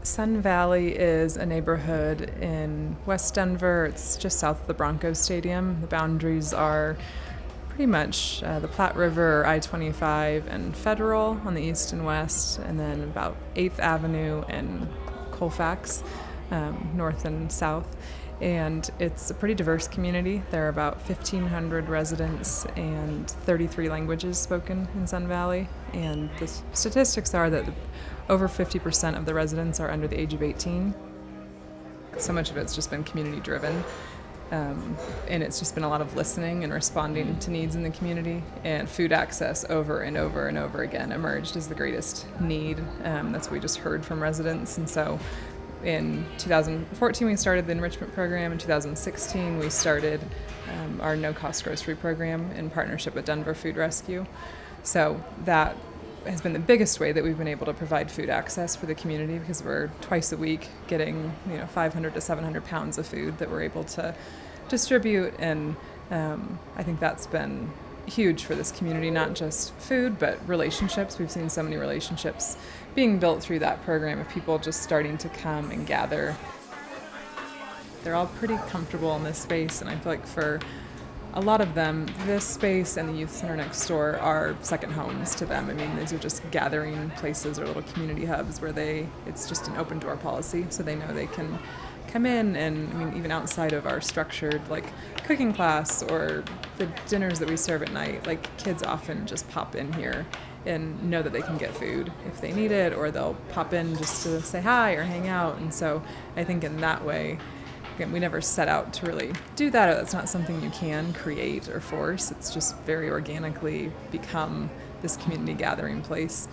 Sun Valley is a neighborhood in West Denver. It's just south of the Broncos Stadium. The boundaries are pretty much the Platte River, I-25, and Federal on the east and west, and then about 8th Avenue and Colfax, north and south. And it's a pretty diverse community. There are about 1,500 residents and 33 languages spoken in Sun Valley. And the statistics are that over 50% of the residents are under the age of 18. So much of it's just been community driven. And it's just been a lot of listening and responding to needs in the community. And food access over and over and over again emerged as the greatest need. That's what we just heard from residents. And so in 2014, we started the enrichment program. In 2016, we started our no-cost grocery program in partnership with Denver Food Rescue. So that has been the biggest way that we've been able to provide food access for the community, because we're twice a week getting 500 to 700 pounds of food that we're able to distribute. And I think that's been huge for this community, not just food, but relationships. We've seen so many relationships being built through that program of people just starting to come and gather. They're all pretty comfortable in this space, and I feel like for a lot of them, this space and the youth center next door are second homes to them. I mean, these are just gathering places or little community hubs where it's just an open door policy, so they know they can come in. And I mean, even outside of our structured like cooking class or the dinners that we serve at night, like kids often just pop in here and know that they can get food if they need it, or they'll pop in just to say hi or hang out. And so I think in that way, again, we never set out to really do that. That's not something you can create or force. It's just very organically become this community gathering place.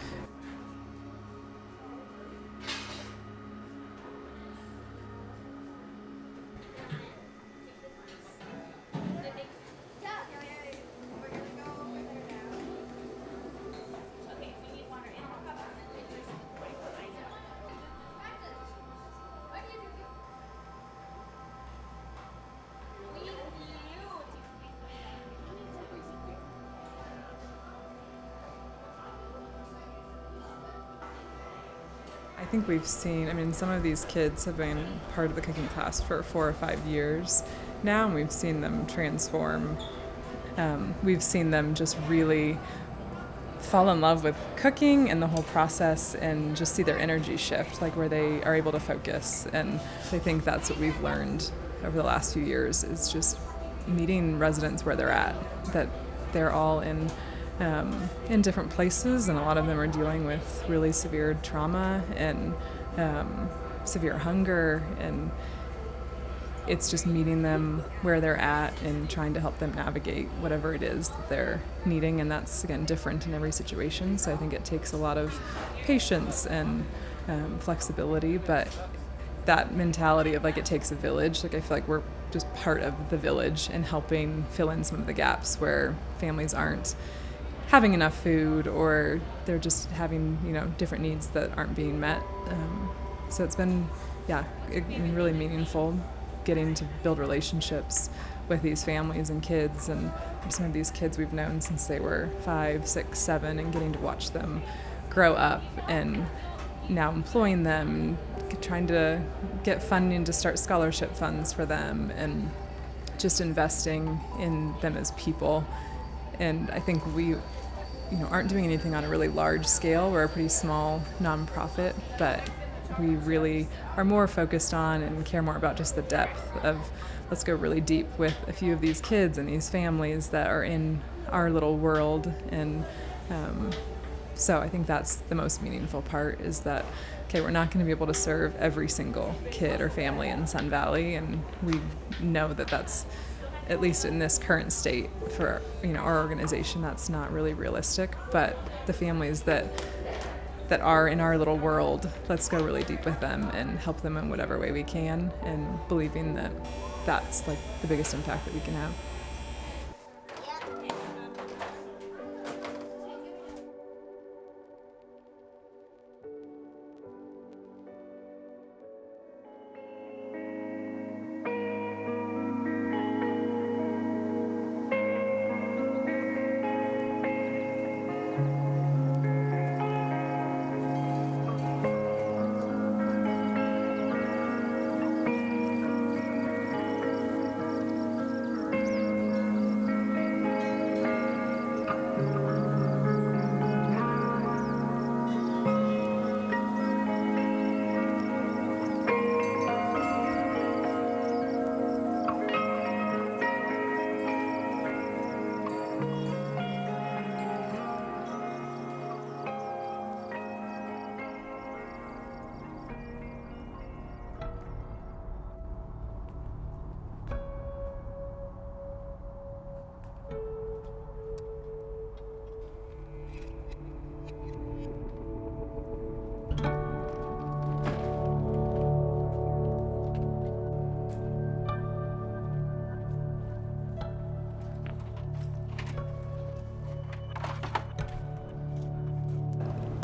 I think we've seen, some of these kids have been part of the cooking class for 4 or 5 years now, and we've seen them transform. We've seen them just really fall in love with cooking and the whole process, and just see their energy shift, like where they are able to focus. And I think that's what we've learned over the last few years, is just meeting residents where they're at, that they're all in different places, and a lot of them are dealing with really severe trauma and severe hunger, and it's just meeting them where they're at and trying to help them navigate whatever it is that they're needing. And that's, again, different in every situation, so I think it takes a lot of patience and flexibility, but that mentality of like it takes a village, like I feel like we're just part of the village and helping fill in some of the gaps where families aren't having enough food, or they're just having different needs that aren't being met. So it's been really meaningful getting to build relationships with these families and kids. And some of these kids we've known since they were 5, 6, 7, and getting to watch them grow up, and now employing them, trying to get funding to start scholarship funds for them, and just investing in them as people. And I think we aren't doing anything on a really large scale. We're a pretty small nonprofit, but we really are more focused on and care more about just the depth of, let's go really deep with a few of these kids and these families that are in our little world. And so I think that's the most meaningful part, is that, okay, we're not going to be able to serve every single kid or family in Sun Valley, and we know that that's, at least in this current state for our organization, that's not really realistic. But the families that are in our little world, let's go really deep with them and help them in whatever way we can, and believing that that's like the biggest impact that we can have.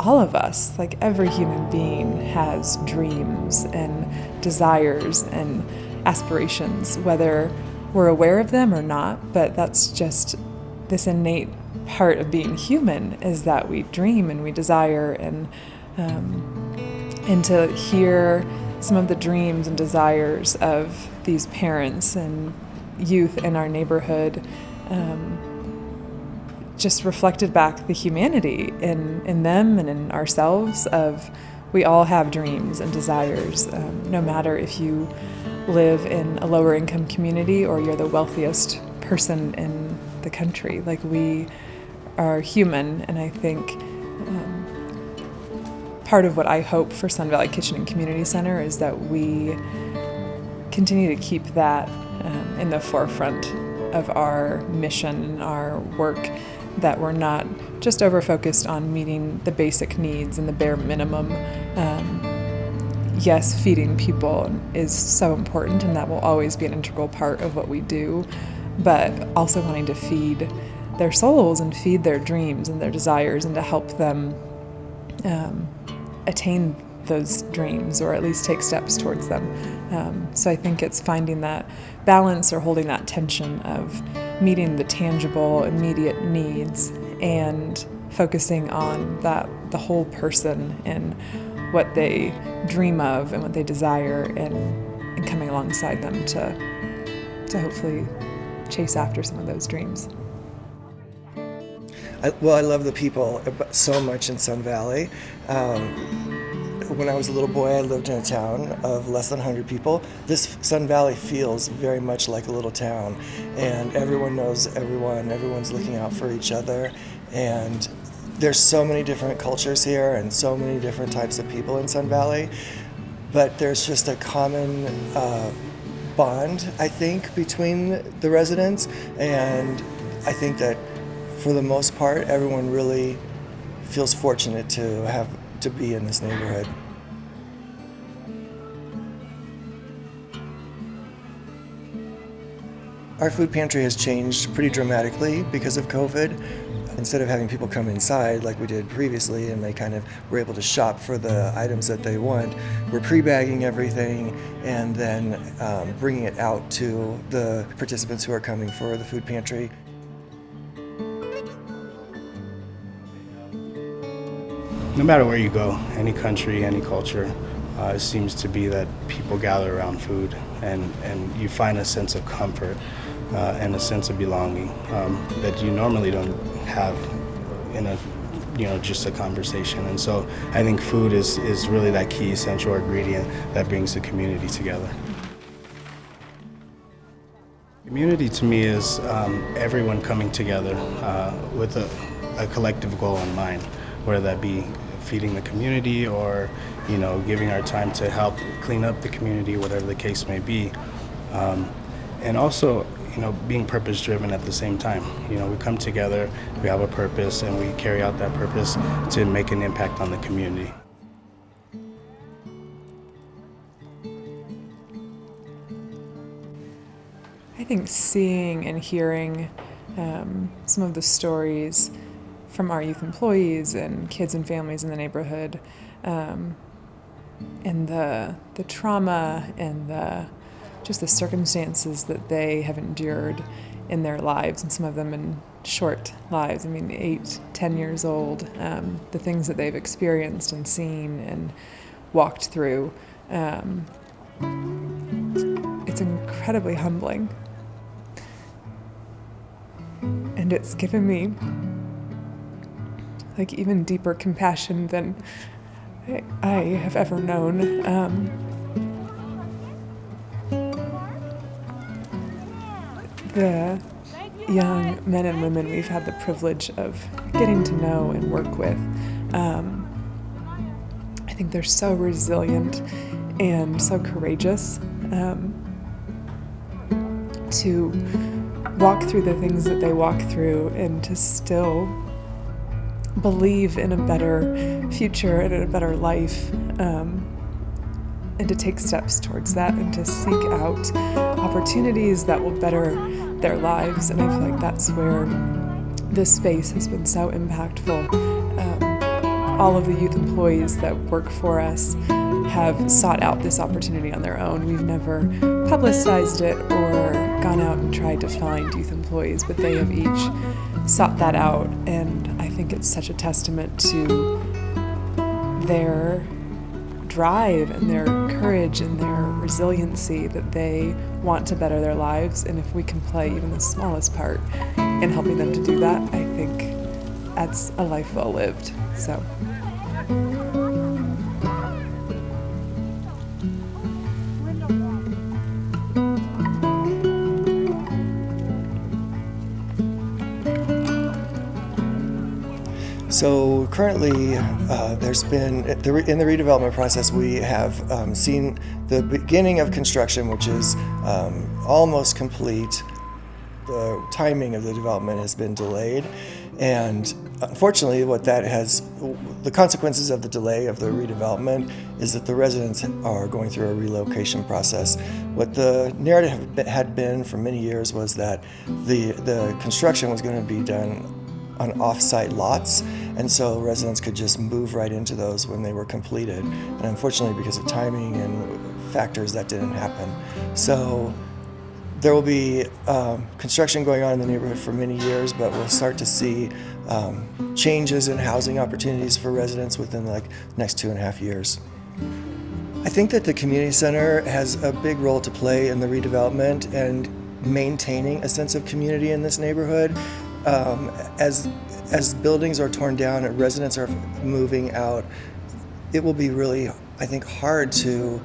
all of us, like every human being, has dreams and desires and aspirations, whether we're aware of them or not. But that's just this innate part of being human, is that we dream and we desire, and to hear some of the dreams and desires of these parents and youth in our neighborhood just reflected back the humanity in them and in ourselves. Of we all have dreams and desires, no matter if you live in a lower income community or you're the wealthiest person in the country. Like, we are human, and I think part of what I hope for Sun Valley Kitchen and Community Center is that we continue to keep that in the forefront of our mission and our work, that we're not just over-focused on meeting the basic needs and the bare minimum. Yes, feeding people is so important, and that will always be an integral part of what we do, but also wanting to feed their souls and feed their dreams and their desires, and to help them attain those dreams, or at least take steps towards them. So I think it's finding that balance, or holding that tension of meeting the tangible, immediate needs and focusing on the whole person and what they dream of and what they desire, and coming alongside them to hopefully chase after some of those dreams. I love the people so much in Sun Valley. When I was a little boy, I lived in a town of less than 100 people. This Sun Valley feels very much like a little town, and everyone knows everyone. Everyone's looking out for each other, and there's so many different cultures here and so many different types of people in Sun Valley, but there's just a common bond, I think, between the residents, and I think that for the most part, everyone really feels fortunate to be in this neighborhood. Our food pantry has changed pretty dramatically because of COVID. Instead of having people come inside like we did previously and they kind of were able to shop for the items that they want, we're pre-bagging everything and then bringing it out to the participants who are coming for the food pantry. No matter where you go, any country, any culture, it seems to be that people gather around food, and you find a sense of comfort and a sense of belonging that you normally don't have in just a conversation. And so I think food is really that key essential ingredient that brings the community together. Community to me is everyone coming together with a collective goal in mind, whether that be feeding the community or giving our time to help clean up the community, whatever the case may be, and also being purpose driven at the same time. We come together, we have a purpose, and we carry out that purpose to make an impact on the community. I think seeing and hearing some of the stories from our youth employees and kids and families in the neighborhood, and the trauma and just the circumstances that they have endured in their lives, and some of them in short lives. 8, 10 years old, the things that they've experienced and seen and walked through. It's incredibly humbling. And it's given me even deeper compassion than I have ever known. The young men and women we've had the privilege of getting to know and work with, I think they're so resilient and so courageous to walk through the things that they walk through, and to still believe in a better future and in a better life, and to take steps towards that, and to seek out opportunities that will better their lives. And I feel like that's where this space has been so impactful, all of the youth employees that work for us have sought out this opportunity on their own. We've never publicized it or gone out and tried to find youth employees, but they have each sought that out, and I think it's such a testament to their drive and their courage and their resiliency that they want to better their lives. And if we can play even the smallest part in helping them to do that, I think that's a life well lived. So currently, there's been, in the redevelopment process, we have seen the beginning of construction, which is almost complete. The timing of the development has been delayed, and unfortunately the consequences of the delay of the redevelopment is that the residents are going through a relocation process. What the narrative had been for many years was that the construction was going to be done on off-site lots, and so residents could just move right into those when they were completed. And unfortunately, because of timing and factors, that didn't happen. So there will be construction going on in the neighborhood for many years, but we'll start to see changes in housing opportunities for residents within the next 2.5 years. I think that the community center has a big role to play in the redevelopment and maintaining a sense of community in this neighborhood. As buildings are torn down and residents are moving out, it will be really, I think, hard to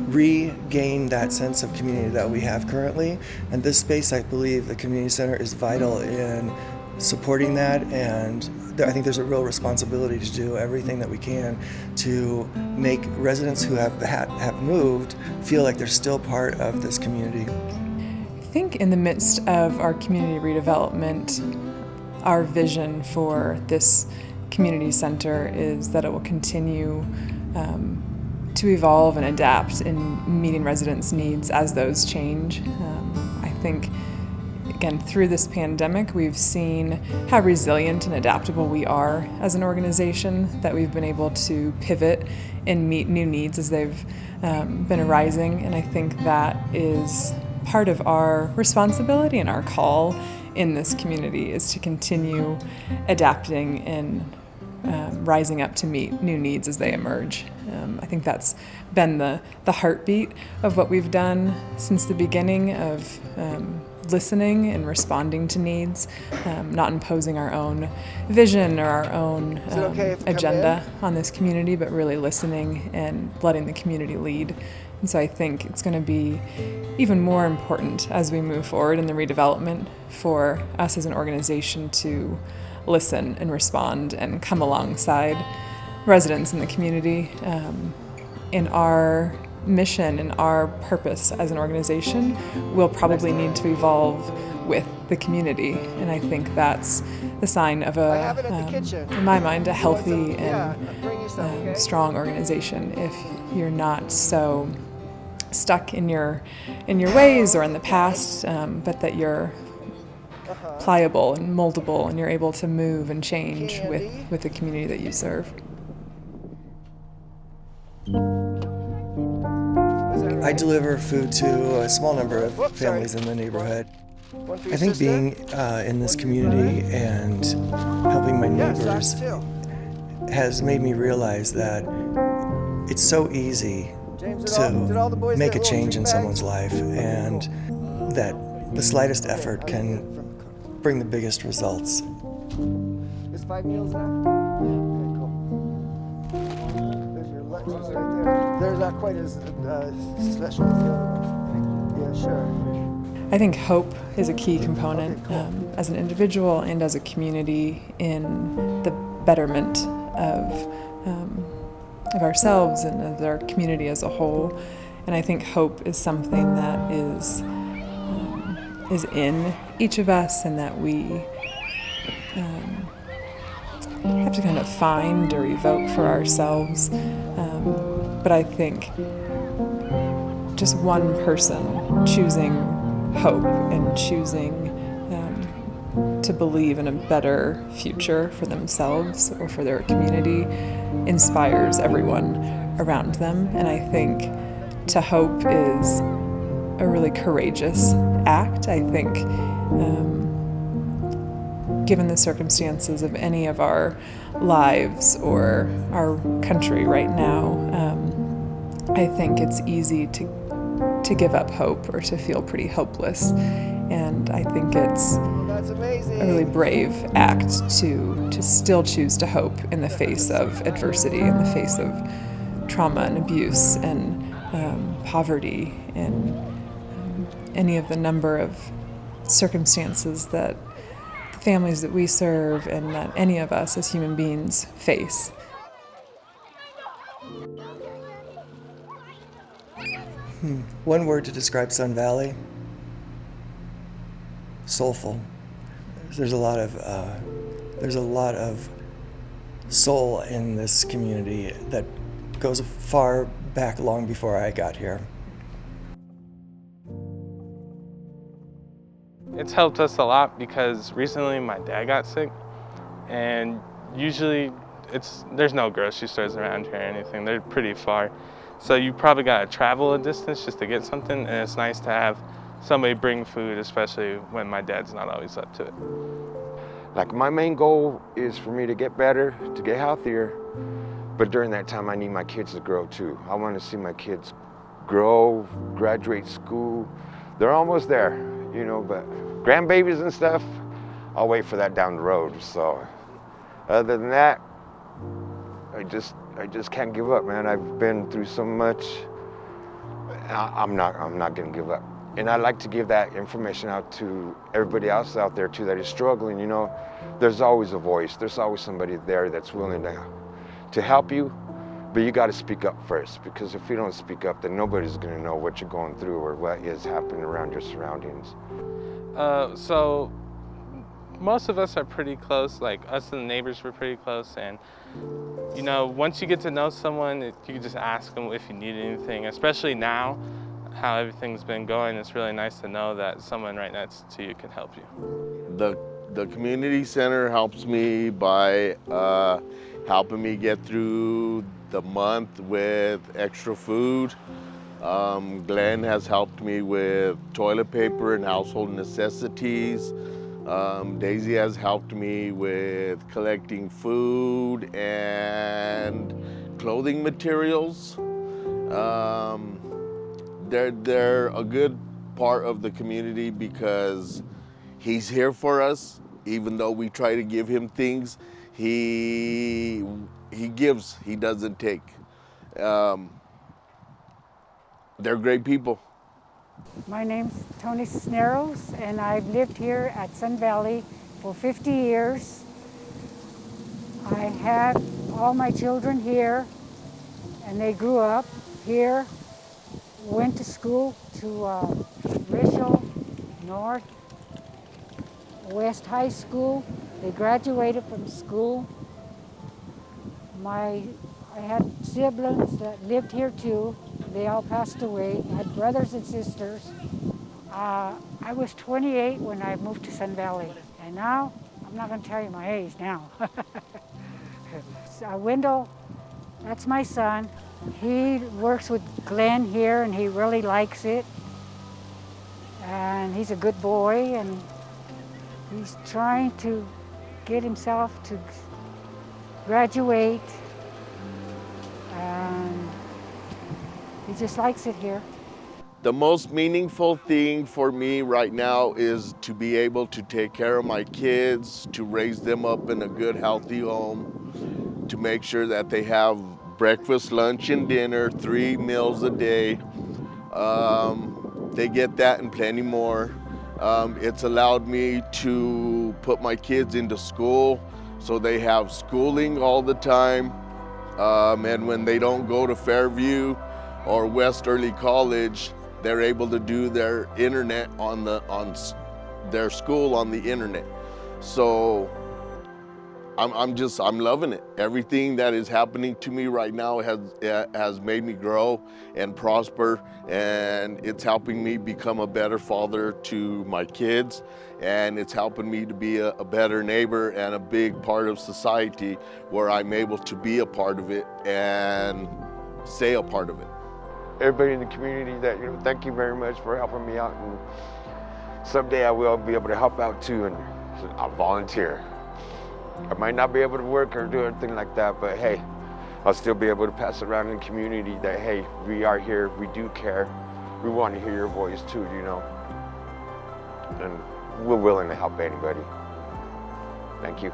regain that sense of community that we have currently. And this space, I believe, the community center is vital in supporting that, and I think there's a real responsibility to do everything that we can to make residents who have moved feel like they're still part of this community. I think in the midst of our community redevelopment, our vision for this community center is that it will continue to evolve and adapt in meeting residents' needs as those change. I think, again, through this pandemic, we've seen how resilient and adaptable we are as an organization, that we've been able to pivot and meet new needs as they've been arising. And I think that is part of our responsibility and our call in this community, is to continue adapting and rising up to meet new needs as they emerge. I think that's been the heartbeat of what we've done since the beginning of listening and responding to needs, not imposing our own vision or our own agenda on this community, but really listening and letting the community lead. And so I think it's going to be even more important as we move forward in the redevelopment for us as an organization to listen and respond and come alongside residents in the community in our mission and our purpose as an organization will probably need to evolve with the community. And I think that's the sign of in my mind, a healthy and strong organization. If you're not so stuck in your ways or in the past, but that you're pliable and moldable and you're able to move and change with the community that you serve. I deliver food to a small number of families in the neighborhood. I think being in this community and helping my neighbors has made me realize that it's so easy to make a change in someone's life, and that the slightest effort can bring the biggest results. Is 5 meals enough? Okay, cool. There's your lunches right there. They're not quite as special as the other one. Yeah, sure. I think hope is a key component as an individual and as a community in the betterment of ourselves and of our community as a whole. And I think hope is something that is in each of us, and that we have to kind of find or evoke for ourselves. But I think just one person choosing hope and choosing to believe in a better future for themselves or for their community inspires everyone around them. And I think to hope is a really courageous act. I think given the circumstances of any of our lives or our country right now, I think it's easy to give up hope or to feel pretty hopeless. And I think it's a really brave act to still choose to hope in the face of adversity, in the face of trauma and abuse and poverty and any of the number of circumstances that the families that we serve and that any of us as human beings face. One word to describe Sun Valley: soulful. There's a lot of soul in this community that goes far back, long before I got here. It's helped us a lot because recently my dad got sick, and usually there's no grocery stores around here or anything. They're pretty far. So you probably gotta travel a distance just to get something, and it's nice to have somebody bring food, especially when my dad's not always up to it. Like, my main goal is for me to get better, to get healthier, but during that time I need my kids to grow too. I want to see my kids grow, graduate school. They're almost there, you know, but grandbabies and stuff, I'll wait for that down the road. So other than that, I just can't give up, man. I've been through so much. I'm not gonna give up. And I like to give that information out to everybody else out there too that is struggling. You know, there's always a voice. There's always somebody there that's willing to help you, but you got to speak up first, because if you don't speak up, then nobody's gonna know what you're going through or what is happening around your surroundings. So most of us are pretty close. Like, us and the neighbors were pretty close, and you know, once you get to know someone, you can just ask them if you need anything. Especially now, how everything's been going, it's really nice to know that someone right next to you can help you. The community center helps me by helping me get through the month with extra food. Glenn has helped me with toilet paper and household necessities. Daisy has helped me with collecting food and clothing materials. They're a good part of the community because he's here for us. Even though we try to give him things, he gives, he doesn't take. They're great people. My name's Tony Cisneros, and I've lived here at Sun Valley for 50 years. I had all my children here, and they grew up here, went to school to Rachel North West High School. They graduated from school. I had siblings that lived here too. They all passed away. I had brothers and sisters. I was 28 when I moved to Sun Valley, and now, I'm not going to tell you my age now. Wendell, that's my son. He works with Glenn here, and he really likes it. And he's a good boy, and he's trying to get himself to graduate, and he just likes it here. The most meaningful thing for me right now is to be able to take care of my kids, to raise them up in a good, healthy home, to make sure that they have breakfast, lunch, and dinner, 3 meals a day. They get that and plenty more. It's allowed me to put my kids into school, so they have schooling all the time. And when they don't go to Fairview or West Early College, they're able to do their internet on their school on the internet. So I'm loving it. Everything that is happening to me right now has made me grow and prosper, and it's helping me become a better father to my kids, and it's helping me to be a better neighbor and a big part of society where I'm able to be a part of it and stay a part of it. Everybody in the community that, thank you very much for helping me out, and someday I will be able to help out too, and I'll volunteer. I might not be able to work or do anything like that, but hey, I'll still be able to pass around in the community that, hey, we are here, we do care, we want to hear your voice too, and we're willing to help anybody. Thank you.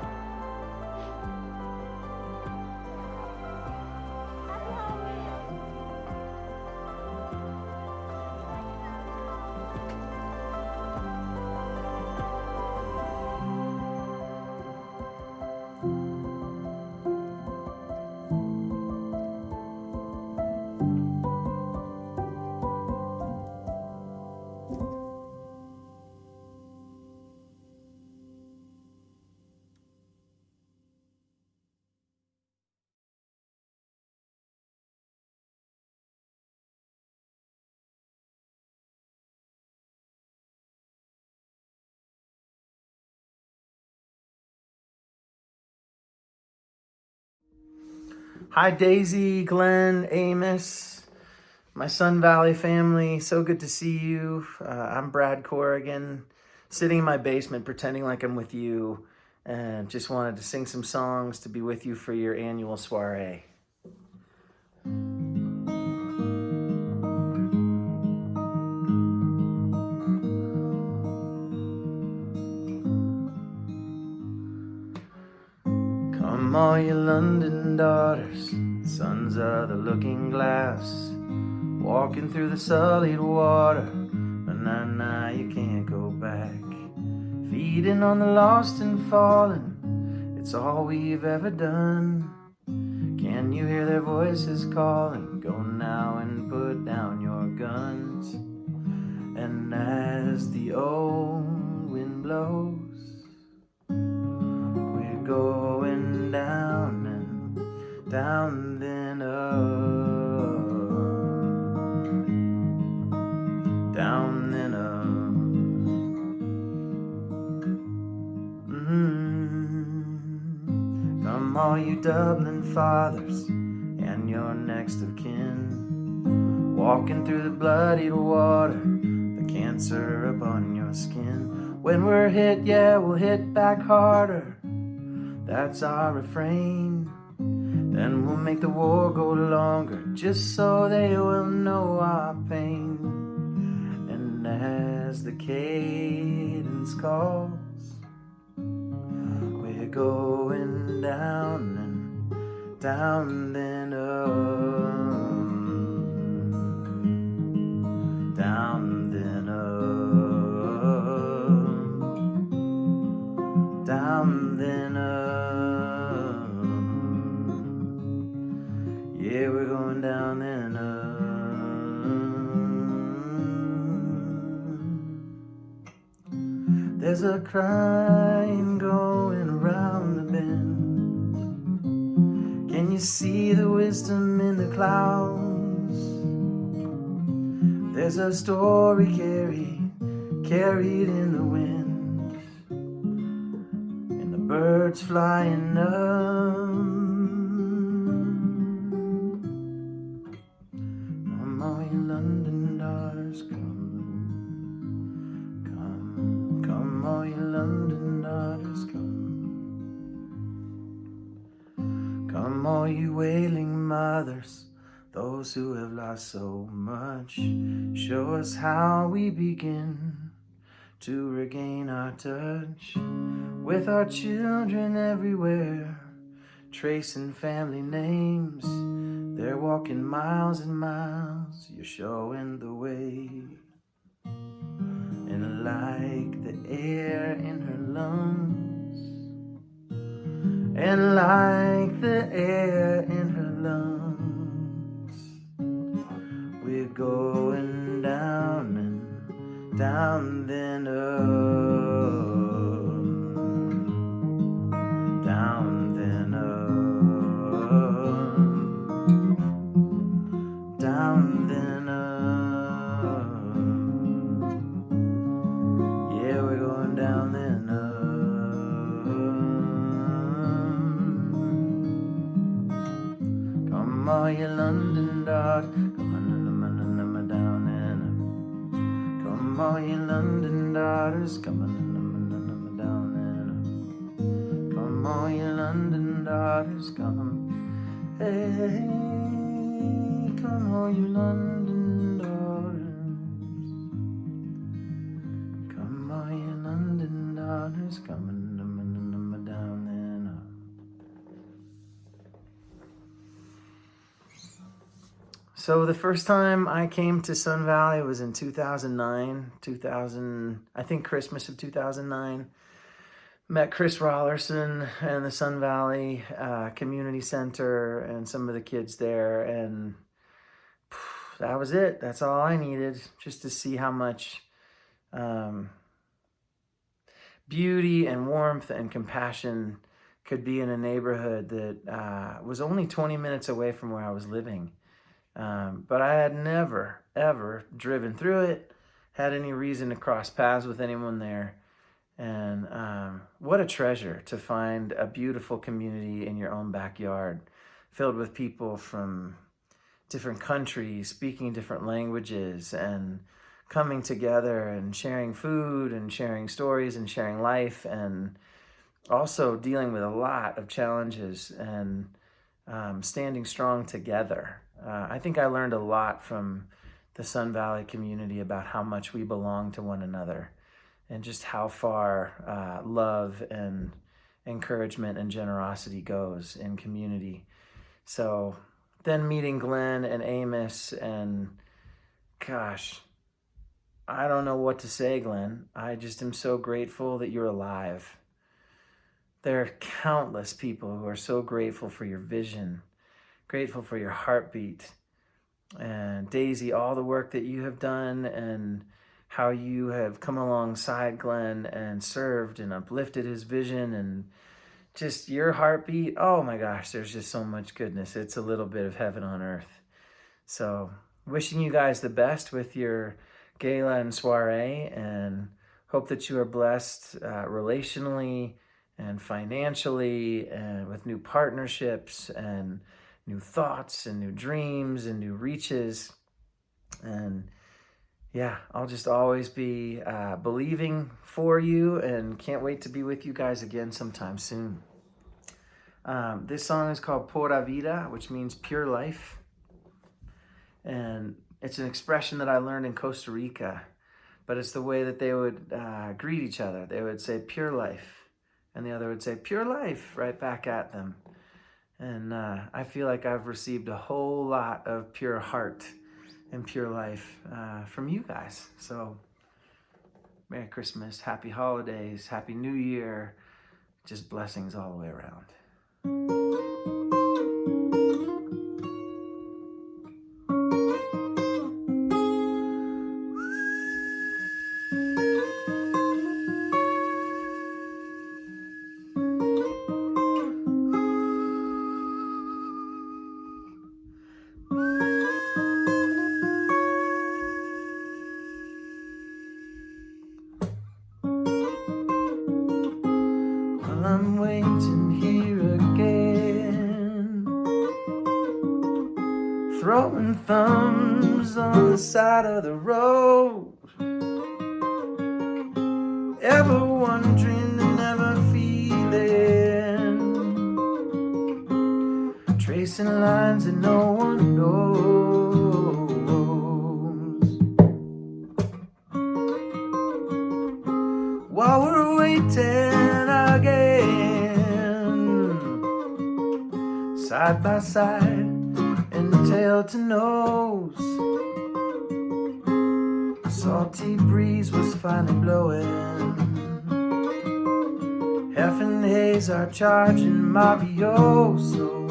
Hi, Daisy, Glenn, Amos, my Sun Valley family. So good to see you. I'm Brad Corrigan, sitting in my basement pretending like I'm with you, and just wanted to sing some songs to be with you for your annual soiree. Come all you London daughters, sons of the looking glass, walking through the sullied water, na you can't go back. Feeding on the lost and fallen, it's all we've ever done. Can you hear their voices calling? Go now and put down your guns. And as the old wind blows, we're going down and down, then up, down then up. Come all you Dublin fathers and your next of kin, walking through the bloodied water, the cancer upon your skin. When we're hit, yeah, we'll hit back harder. That's our refrain. Then we'll make the war go longer, just so they will know our pain. And as the cadence calls, we're going down and down, then up, down then up, down then up. Yeah, we're going down then up. There's a crying going around the bend. Can you see the wisdom in the clouds? There's a story carried in the wind, and the birds flying up. Come all you London daughters, come all you London daughters, come all you wailing mothers, those who have lost so much. Show us how we begin to regain our touch with our children everywhere, tracing family names. They're walking miles and miles, you're showing the way. And like the air in her lungs, and like the air in her lungs, we're going down and down then up, down Come all you London daughters, come on down and up. Come all you London daughters, come on down and up. Come all you London daughters, come. Hey, come all you London daughters. Come all you London daughters, come down and up. So the first time I came to Sun Valley was in 2009, I think Christmas of 2009. Met Chris Rollerson and the Sun Valley Community Center and some of the kids there, and that was it. That's all I needed, just to see how much beauty and warmth and compassion could be in a neighborhood that was only 20 minutes away from where I was living. But I had never, ever driven through it, had any reason to cross paths with anyone there. And what a treasure to find a beautiful community in your own backyard, filled with people from different countries, speaking different languages, and coming together and sharing food and sharing stories and sharing life, and also dealing with a lot of challenges and standing strong together. I think I learned a lot from the Sun Valley community about how much we belong to one another, and just how far love and encouragement and generosity goes in community. So then meeting Glenn and Amos, and gosh, I don't know what to say, Glenn. I just am so grateful that you're alive. There are countless people who are so grateful for your vision, grateful for your heartbeat. And Daisy, all the work that you have done, and how you have come alongside Glenn and served and uplifted his vision, and just your heartbeat. Oh my gosh, there's just so much goodness. It's a little bit of heaven on earth. So wishing you guys the best with your gala and soiree, and hope that you are blessed relationally and financially, and with new partnerships and new thoughts and new dreams and new reaches. And yeah, I'll just always be believing for you, and can't wait to be with you guys again sometime soon. This song is called Pura Vida, which means pure life. And it's an expression that I learned in Costa Rica, but it's the way that they would greet each other. They would say pure life, and the other would say pure life right back at them. And I feel like I've received a whole lot of pure heart and pure life from you guys. So Merry Christmas, Happy Holidays, Happy New Year, just blessings all the way around. I'm waiting here again, throwing thumbs on the side of the road, ever wondering and never feeling, tracing lines that no one knows. While we're waiting again, side by side and tail to nose, a salty breeze was finally blowing. Hef and haze are charging mafioso.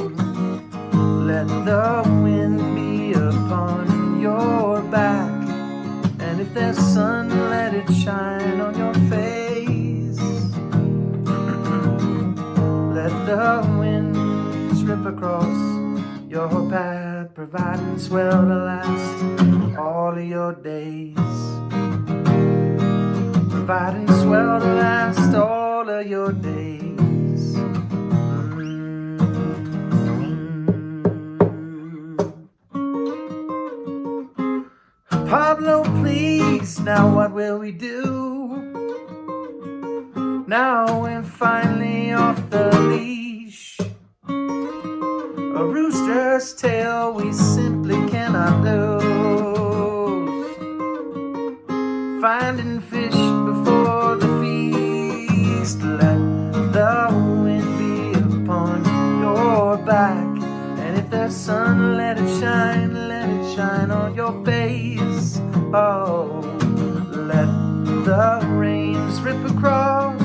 Let the wind be upon your back, and if there's sun, let it shine on your face. Let the winds rip across your path, providing swell to last all of your days. Providing swell to last all of your days. Pablo, please, now what will we do? Now we're finally off the leash. A rooster's tail we simply cannot lose. Finding fish before the feast. Let the wind be upon your back. And if there's sun, let it shine on your face. Oh, let the rains rip across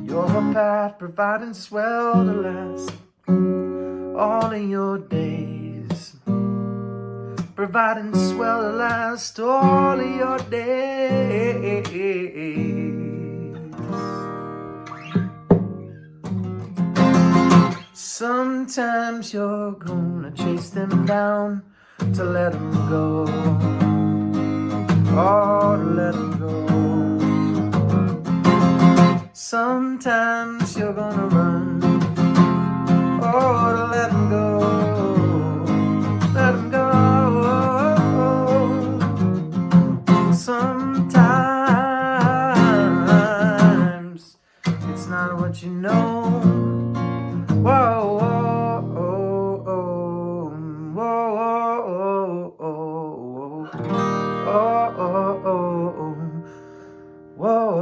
your path, providing swell to last all of your days. Providing swell to last all of your days. Sometimes you're gonna chase them down to let them go. Oh, to let them go. Sometimes you're gonna run. Oh, to let them go. Let them go. Sometimes it's not what you know. Whoa, whoa, oh, oh, whoa, oh, oh, oh, oh, oh, whoa.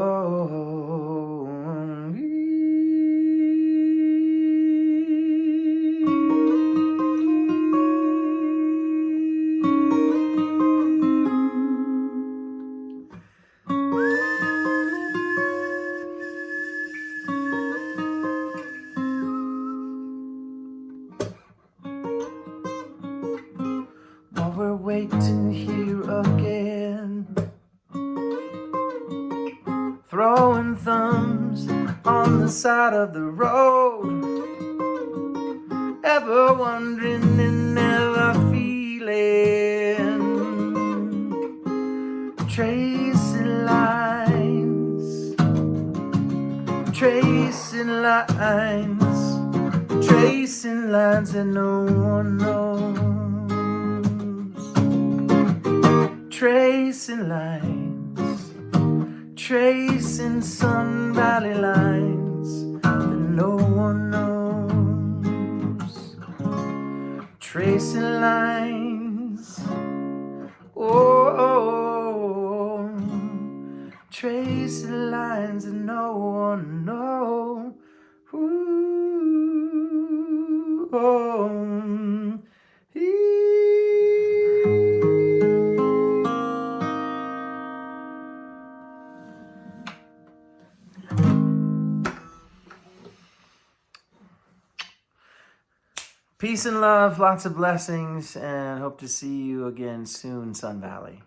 While we're waiting here again, throwing thumbs on the side of the road, ever wondering and never feeling, tracing lines, tracing lines, tracing lines that no one knows. Tracing lines, tracing Sun Valley lines that no one knows. Tracing lines, oh, tracing lines that no one knows. Ooh, oh, peace and love, lots of blessings, and hope to see you again soon, Sun Valley.